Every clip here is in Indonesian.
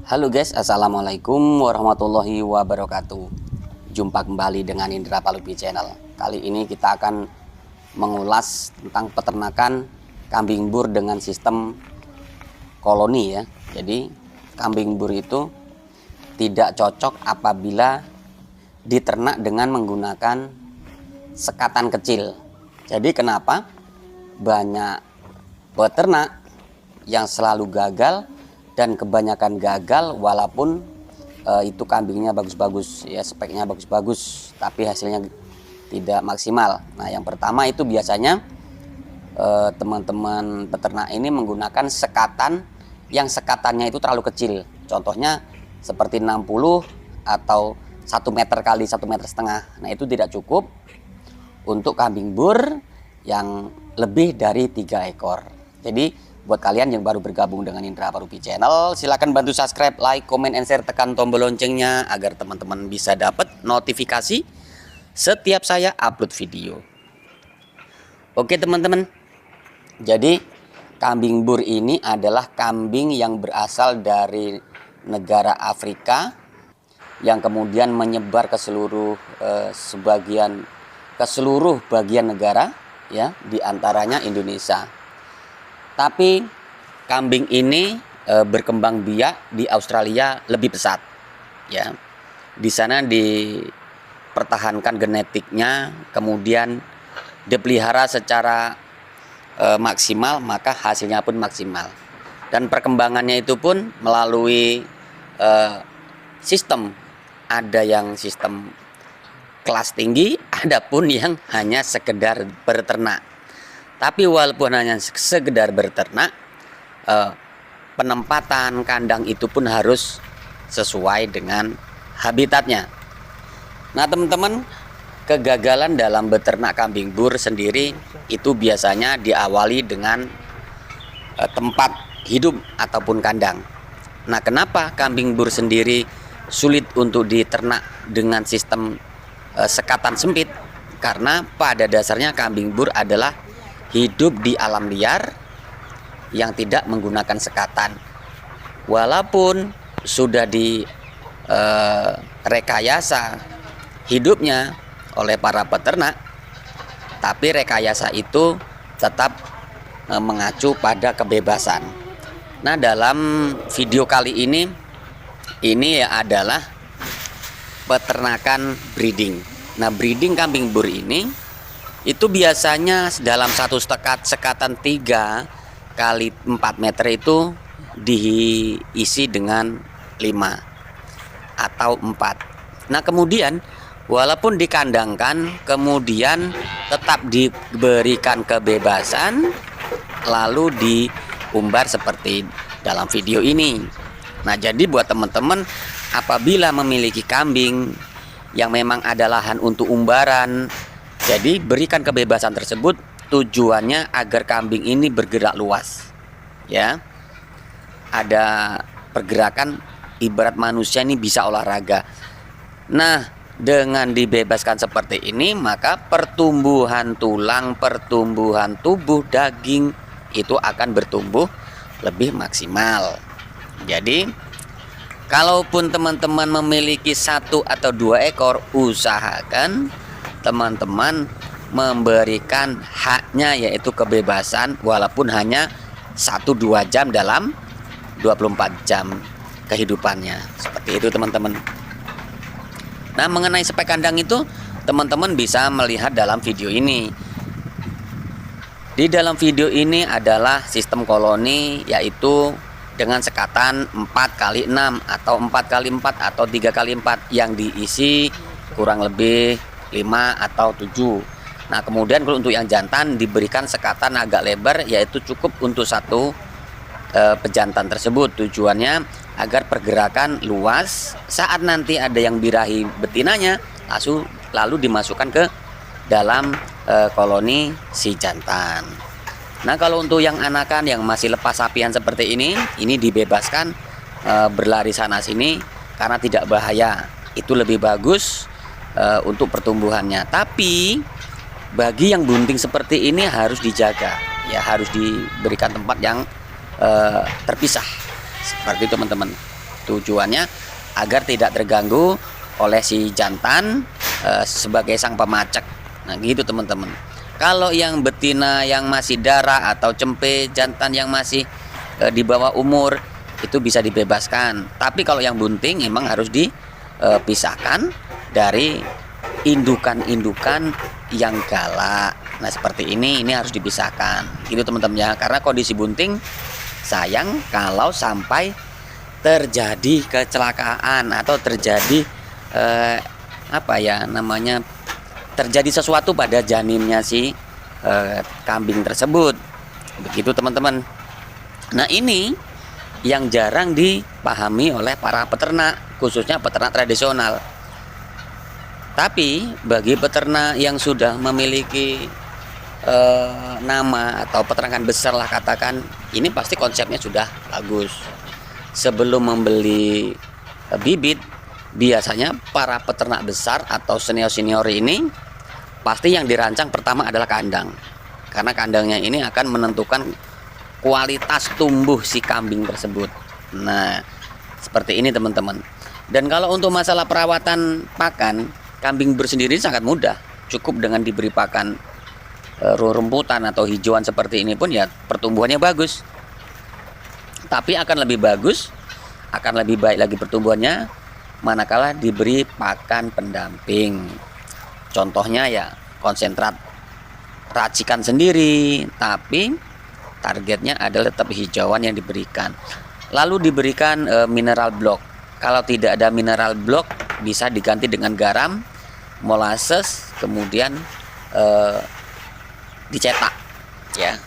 Halo guys, assalamualaikum warahmatullahi wabarakatuh. Jumpa kembali dengan Indra Palupi Channel. Kali ini kita akan mengulas tentang peternakan kambing bur dengan sistem koloni ya. Jadi kambing bur itu tidak cocok apabila diternak dengan menggunakan sekatan kecil. Jadi kenapa banyak peternak yang selalu gagal dan kebanyakan gagal walaupun itu kambingnya bagus-bagus ya, speknya bagus-bagus tapi hasilnya tidak maksimal. Nah, yang pertama itu biasanya teman-teman peternak ini menggunakan sekatan yang sekatannya itu terlalu kecil. Contohnya seperti 60 atau 1 meter kali 1,5 meter. Nah, itu tidak cukup untuk kambing bur yang lebih dari 3 ekor. Jadi buat kalian yang baru bergabung dengan Indra Palupi Channel, silahkan bantu subscribe, like, comment, and share, tekan tombol loncengnya agar teman-teman bisa dapat notifikasi setiap saya upload video. Oke teman-teman, jadi kambing bur ini adalah kambing yang berasal dari negara Afrika yang kemudian menyebar ke seluruh bagian negara ya, diantaranya Indonesia. Tapi kambing ini berkembang biak di Australia lebih pesat, ya. Di sana dipertahankan genetiknya, kemudian dipelihara secara maksimal, maka hasilnya pun maksimal. Dan perkembangannya itu pun melalui sistem, ada yang sistem kelas tinggi, ada pun yang hanya sekedar berternak. Tapi walaupun hanya sekedar berternak, penempatan kandang itu pun harus sesuai dengan habitatnya. Nah teman-teman, kegagalan dalam beternak kambing bur sendiri itu biasanya diawali dengan tempat hidup ataupun kandang. Nah, kenapa kambing bur sendiri sulit untuk diternak dengan sistem sekatan sempit? Karena pada dasarnya kambing bur adalah hidup di alam liar yang tidak menggunakan sekatan. Walaupun sudah direkayasa hidupnya oleh para peternak, tapi rekayasa itu tetap mengacu pada kebebasan. Nah, dalam video kali ini adalah peternakan breeding. Nah, breeding kambing bur ini itu biasanya dalam satu sekatan 3 kali 4 meter itu diisi dengan 5 atau 4. Nah, kemudian walaupun dikandangkan, kemudian tetap diberikan kebebasan lalu diumbar seperti dalam video ini. Nah, jadi buat teman-teman, apabila memiliki kambing yang memang ada lahan untuk umbaran, jadi berikan kebebasan tersebut tujuannya agar kambing ini bergerak luas. Ya. Ada pergerakan, ibarat manusia ini bisa olahraga. Nah, dengan dibebaskan seperti ini, maka pertumbuhan tulang, pertumbuhan tubuh, daging itu akan bertumbuh lebih maksimal. Jadi, kalaupun teman-teman memiliki 1 atau 2 ekor, usahakan teman-teman memberikan haknya, yaitu kebebasan, walaupun hanya 1-2 jam dalam 24 jam kehidupannya. Seperti itu teman-teman. Nah, mengenai spek kandang itu teman-teman bisa melihat dalam video ini. Di dalam video ini adalah sistem koloni, yaitu dengan sekatan 4x6 atau 4x4 atau 3x4 yang diisi kurang lebih 5 atau 7. Nah, kemudian kalau untuk yang jantan diberikan sekatan agak lebar, yaitu cukup untuk 1 pejantan tersebut. Tujuannya agar pergerakan luas, saat nanti ada yang birahi betinanya lalu dimasukkan ke dalam koloni si jantan. Nah, kalau untuk yang anakan yang masih lepas sapian seperti ini dibebaskan berlari sana sini karena tidak bahaya. Itu lebih bagus untuk pertumbuhannya. Tapi bagi yang bunting seperti ini harus dijaga, ya, harus diberikan tempat yang terpisah seperti itu teman-teman. Tujuannya agar tidak terganggu oleh si jantan sebagai sang pemacak. Nah gitu teman-teman. Kalau yang betina yang masih darah atau cempe jantan yang masih di bawah umur itu bisa dibebaskan. Tapi kalau yang bunting memang harus dipisahkan dari indukan-indukan yang galak. Nah seperti ini harus dipisahkan gitu teman-teman ya, karena kondisi bunting sayang kalau sampai terjadi kecelakaan atau terjadi terjadi sesuatu pada janinnya si kambing tersebut, begitu teman-teman. Nah ini yang jarang dipahami oleh para peternak, khususnya peternak tradisional. Tapi bagi peternak yang sudah memiliki nama atau peternakan besar lah katakan, ini pasti konsepnya sudah bagus. Sebelum membeli bibit, biasanya para peternak besar atau senior-senior ini pasti yang dirancang pertama adalah kandang, karena kandangnya ini akan menentukan kualitas tumbuh si kambing tersebut. Nah seperti ini teman-teman. Dan kalau untuk masalah perawatan pakan, kambing bur sendiri sangat mudah, cukup dengan diberi pakan rumputan atau hijauan seperti ini pun ya pertumbuhannya bagus. Tapi akan lebih bagus, akan lebih baik lagi pertumbuhannya manakala diberi pakan pendamping. Contohnya ya konsentrat racikan sendiri, tapi targetnya adalah tetap hijauan yang diberikan. Lalu diberikan mineral block. Kalau tidak ada mineral block, bisa diganti dengan garam, molasses, kemudian dicetak ya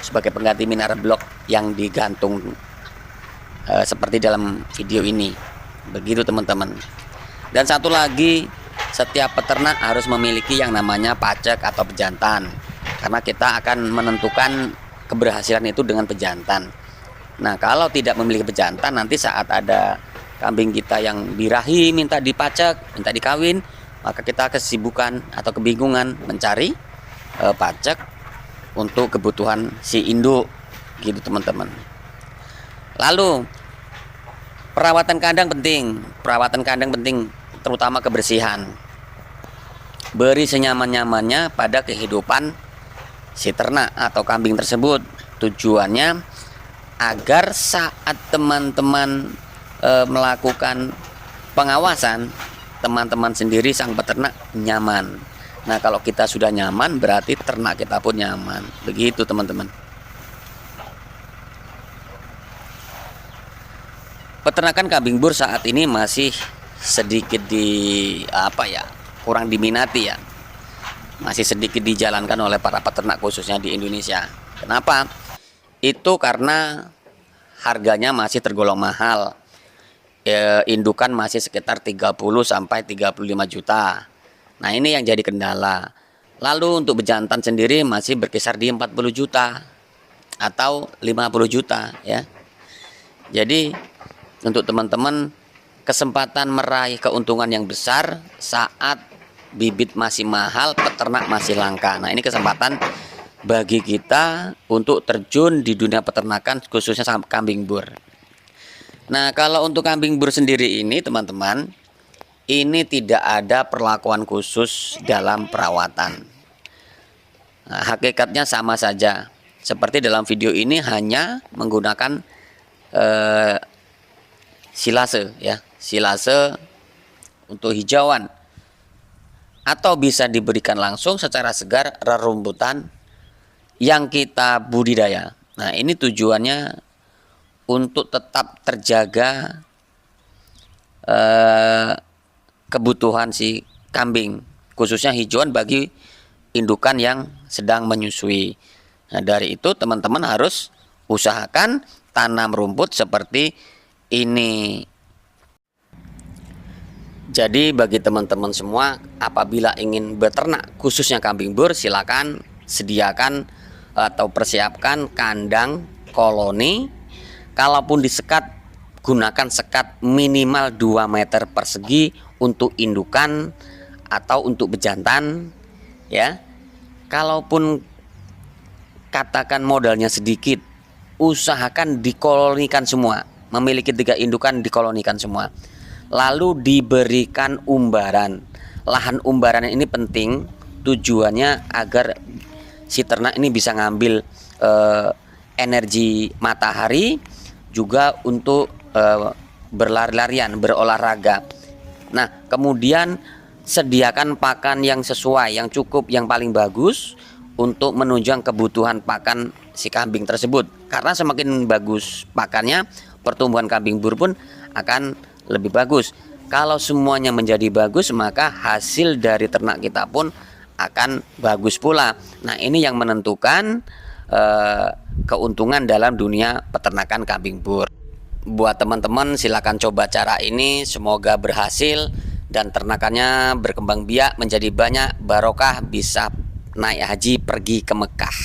sebagai pengganti mineral block yang digantung seperti dalam video ini. Begitu teman-teman. Dan satu lagi, setiap peternak harus memiliki yang namanya pacak atau pejantan, karena kita akan menentukan keberhasilan itu dengan pejantan. Nah kalau tidak memiliki pejantan, nanti saat ada kambing kita yang birahi minta dipacak, minta dikawin, maka kita kesibukan atau kebingungan mencari pacak untuk kebutuhan si induk, gitu teman-teman. Lalu perawatan kandang penting, terutama kebersihan. Beri senyaman-nyamannya pada kehidupan si ternak atau kambing tersebut. Tujuannya agar saat teman-teman melakukan pengawasan, teman-teman sendiri sang peternak nyaman. Nah kalau kita sudah nyaman, berarti ternak kita pun nyaman. Begitu teman-teman. Peternakan kambing bur saat ini masih sedikit kurang diminati ya. Masih sedikit dijalankan oleh para peternak khususnya di Indonesia. Kenapa? Itu karena harganya masih tergolong mahal. Indukan masih sekitar 30 sampai 35 juta. Nah, ini yang jadi kendala. Lalu untuk bejantan sendiri masih berkisar di 40 juta atau 50 juta ya. Jadi untuk teman-teman, kesempatan meraih keuntungan yang besar saat bibit masih mahal, peternak masih langka. Nah ini kesempatan bagi kita untuk terjun di dunia peternakan, khususnya kambing bur. Nah kalau untuk kambing bur sendiri ini teman-teman, ini tidak ada perlakuan khusus dalam perawatan. Nah, hakikatnya sama saja. Seperti dalam video ini hanya menggunakan silase ya, silase untuk hijauan, atau bisa diberikan langsung secara segar rerumputan yang kita budidaya. Nah ini tujuannya untuk tetap terjaga kebutuhan si kambing, khususnya hijauan bagi indukan yang sedang menyusui. Nah dari itu teman-teman harus usahakan tanam rumput seperti ini. Jadi bagi teman-teman semua, apabila ingin beternak khususnya kambing bur, silakan sediakan atau persiapkan kandang koloni. Kalaupun disekat, gunakan sekat minimal 2 meter persegi untuk indukan atau untuk bejantan ya. Kalaupun katakan modalnya sedikit, usahakan dikolonikan semua. memiliki 3 indukan dikolonikan semua. Lalu diberikan umbaran. Lahan umbaran ini penting, tujuannya agar si ternak ini bisa ngambil energi matahari, juga untuk berlari-larian, berolahraga. Nah, kemudian sediakan pakan yang sesuai, yang cukup, yang paling bagus untuk menunjang kebutuhan pakan si kambing tersebut. Karena semakin bagus pakannya, pertumbuhan kambing bur pun akan lebih bagus. Kalau semuanya menjadi bagus, maka hasil dari ternak kita pun akan bagus pula. Nah, ini yang menentukan keuntungan dalam dunia peternakan kambing bur. Buat teman-teman, silakan coba cara ini, semoga berhasil dan ternakannya berkembang biak menjadi banyak, barokah, bisa naik haji pergi ke Mekah.